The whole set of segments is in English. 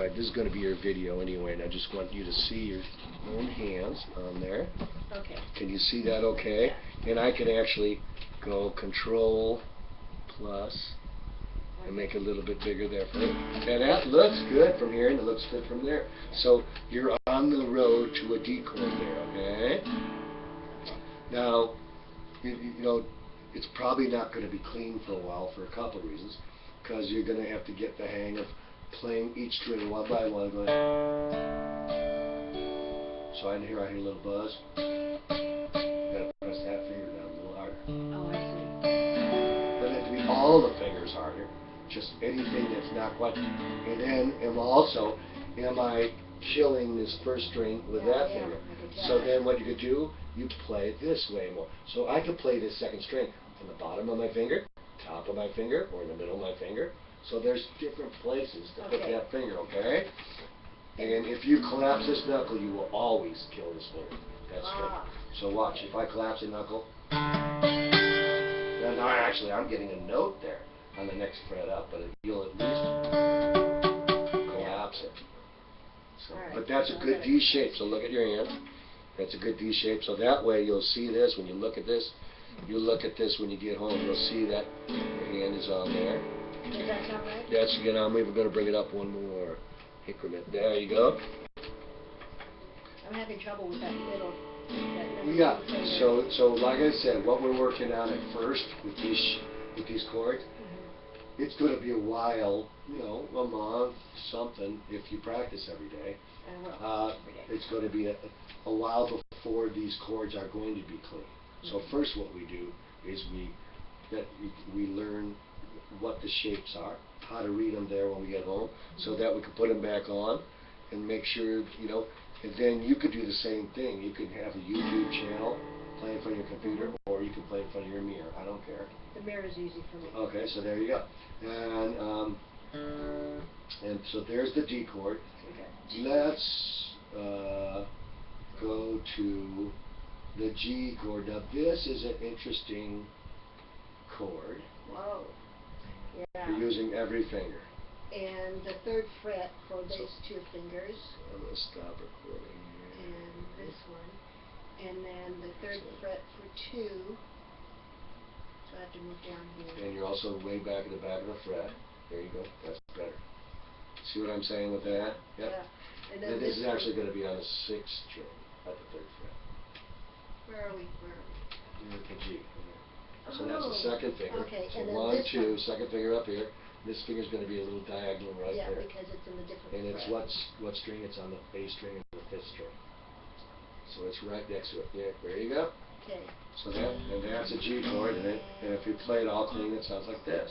Alright, this is going to be your video anyway, and I just want you to see your own hands on there. Okay. Can you see that okay? And I can actually go Control plus and make it a little bit bigger there for you. And that looks good from here, and it looks good from there. So you're on the road to a D chord there, okay? Now, you know, it's probably not going to be clean for a while for a couple of reasons, because you're going to have to get the hang of playing each string one by one. Going. So I hear a little buzz. Gotta press that finger down a little harder. Oh, I see. Doesn't have to be all the fingers harder, just anything that's not quite. And then am I killing this first string with that finger? So then what you could do, you play it this way more. So I could play this second string from the bottom of my finger, top of my finger, or in the middle of my finger. So there's different places to put that finger, okay? And if you collapse this knuckle, you will always kill this finger. That's straight. So watch, if I collapse a knuckle, then actually I'm getting a note there on the next fret up, but you'll at least collapse it. So, but that's a good D shape, so look at your hand. That's a good D shape, so that way you'll see this when you look at this. You look at this when you get home, you'll see that your hand is on there. Does that sound right? That's, you know, we're going to bring it up one more increment. There you go. I'm having trouble with that middle. Yeah, so like I said, what we're working on at first with these chords, it's going to be a while, you know, a month, something, if you practice every day. Every day. It's going to be a while before these chords are going to be clean. So first what we do is we learn what the shapes are, how to read them there when we get home, so that we can put them back on and make sure, you know, and then you could do the same thing. You could have a YouTube channel, play in front of your computer, or you can play in front of your mirror. I don't care. The mirror is easy for me. Okay, so there you go. And so there's the D chord. Okay. Let's go to the G chord. Now this is an interesting chord. Whoa. Yeah. You're using every finger. And the third fret for those two fingers. I'm going to stop recording here. And this one. And then the third fret for two. So I have to move down here. And you're also way back at the back of the fret. There you go. That's better. See what I'm saying with that? Yep. Yeah. And then this is actually going to be on the sixth string at the third fret. Where are we? You're at the G. So that's the second finger. Okay, so and then 1, 2, one. second finger up here. This finger's going to be a little diagonal right there. Yeah, because it's in the different and it's fret. what string? It's on the A string and the fifth string. So it's right next to it. Yeah, there you go. Okay. So that's a G chord, and if you play it all clean, it sounds like this.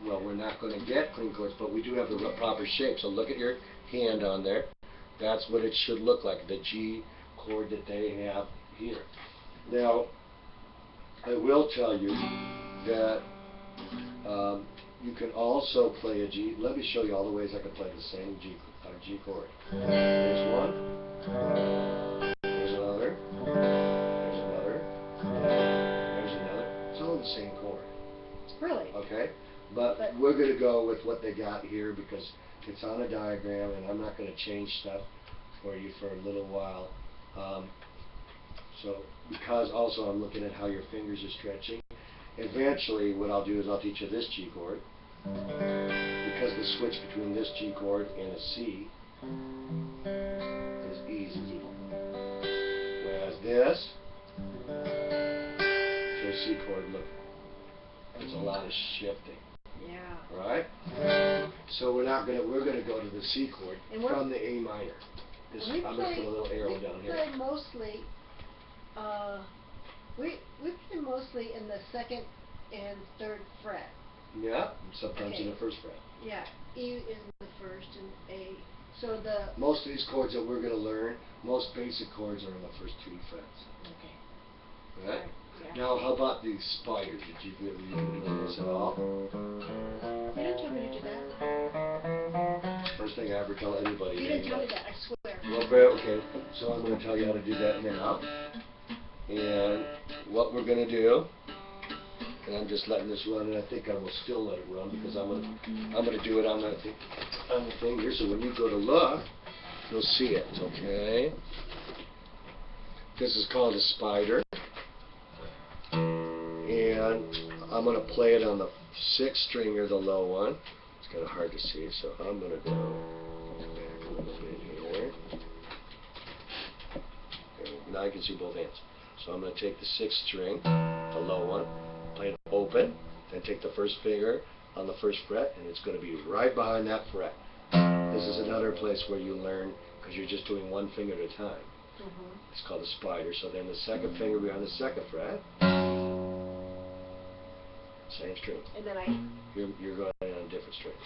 Well, we're not going to get clean chords, but we do have the proper shape. So look at your hand on there. That's what it should look like, the G chord that they have here. Now, I will tell you that you can also play a G. Let me show you all the ways I can play the same G chord. There's one. There's another. There's another. There's another. It's all the same chord. Really? Okay? But we're going to go with what they got here because it's on a diagram, and I'm not going to change stuff for you for a little while. So, because also I'm looking at how your fingers are stretching. Eventually, what I'll do is I'll teach you this G chord. Because the switch between this G chord and a C is easy. Whereas this, to a C chord, look, there's a lot of shifting. Yeah. Right? So we're gonna go to the C chord from the A minor. I'm gonna put a little arrow down here. We play mostly we play mostly in the second and third fret. Yeah, sometimes in the first fret. Yeah, E is the first and A. So most of these chords that we're gonna learn, most basic chords are in the first 3 frets. Okay. Right? Yeah. Now, how about the spider? Did you do this at all? You didn't tell me to do that. First thing I ever tell anybody. You didn't tell me that, I swear. Well, okay, so I'm going to tell you how to do that now. And what we're going to do And I'm just letting this run, and I think I will still let it run because I'm gonna do it on the thing here. So when you go to look, you'll see it. Okay. This is called a spider, and I'm gonna play it on the 6th string or the low one. It's kind of hard to see, so I'm gonna go back a little bit here. Okay, now you can see both hands. So I'm going to take the 6th string, the low one, play it open, then take the first finger on the 1st fret, and it's going to be right behind that fret. This is another place where you learn, because you're just doing one finger at a time. It's called a spider. So then the 2nd finger behind the 2nd fret, same string. And then You're going in on a different string.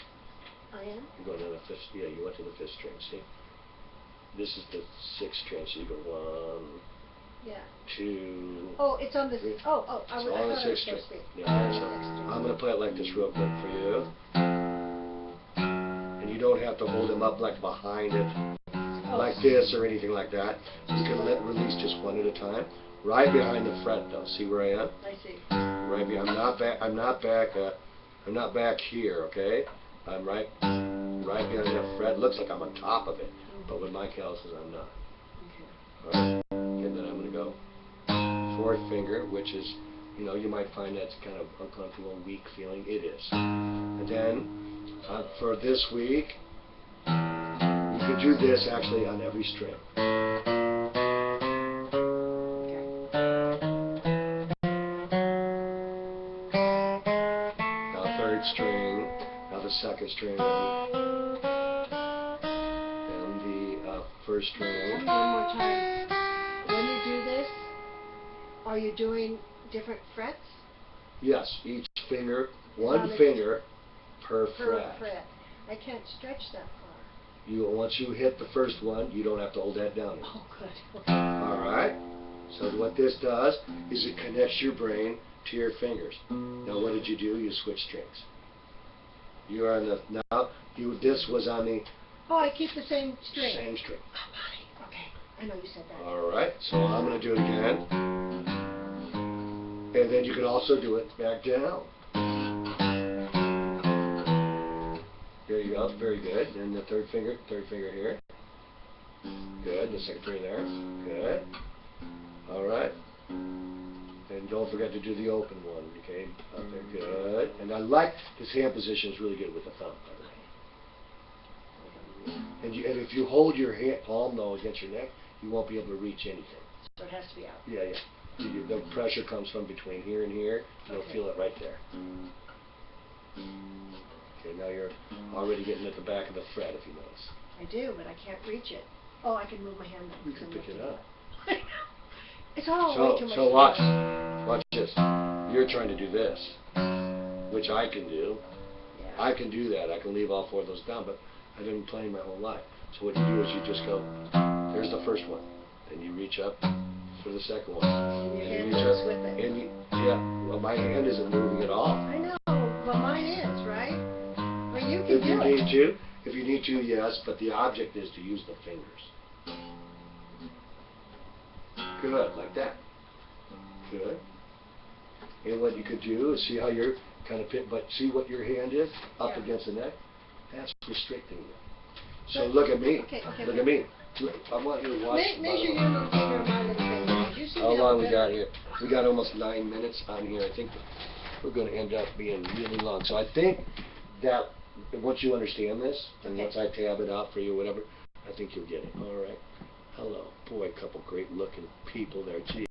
I am? You're going in a 5th, yeah, you went to the 5th string, see? This is the 6th string, so you go 1, yeah. 2. Oh, it's on the. 3. I It's thought on it the was 6th string. 6th string. Yeah, so I'm going to play it like this real quick for you. And you don't have to hold them up like behind it, like this or anything like that. You can release just one at a time. Right behind the fret, though. See where I am? I see. Right behind. I'm not back here. Okay. I'm right behind that fret. Looks like I'm on top of it, but with my calluses, I'm not. Okay. All right. And then I'm going to go 4th finger, which is, you might find that's kind of uncomfortable, weak feeling. It is. And then for this week, you could do this actually on every string. Now 3rd string, now the 2nd string, and the 1st string. One more time. When you do this, are you doing different frets? Yes, each finger, one finger per fret. I can't stretch that far. Once you hit the 1st one, you don't have to hold that down anymore. Oh, good. Okay. All right. So what this does is it connects your brain to your fingers. Now, what did you do? You switch strings. You are on the This was on the. Oh, I keep the same string. Same string. Oh, buddy. Okay. I know you said that. All right. So I'm going to do it again, and then you can also do it back down. There you go. Very good. And the 3rd finger here. Good. The 2nd finger there. Good. All right. And don't forget to do the open one. Okay. Up there. Good. And I like this hand position is really good with the thumb. And if you hold your palm though against your neck, you won't be able to reach anything. So it has to be out. Yeah. The pressure comes from between here and here. You'll feel it right there. Okay, now you're already getting at the back of the fret, if you notice. I do, but I can't reach it. Oh, I can move my hand up. You can pick it up. It's all way too much. So watch this. You're trying to do this, which I can do. Yeah. I can do that. I can leave all 4 of those down, but I've been playing my whole life. So what you do is you just go, there's the 1st one. Then you reach up for the 2nd one. And your hand goes with it. And well, my hand isn't moving at all. I know, but mine is, right? Well, you can do it. If you need to, yes, but the object is to use the fingers. Good, like that. Good. And what you could do is see how you're kind of but see what your hand is up against the neck? That's restricting you. So look at me. Look at me. I want you to watch. Measure your little finger and my little finger. Did you see how long we got here? We got almost 9 minutes on here. I think we're going to end up being really long. So I think that once you understand this, and once I tab it out for you, whatever, I think you'll get it. All right. Hello. Boy, a couple great looking people there. Gee.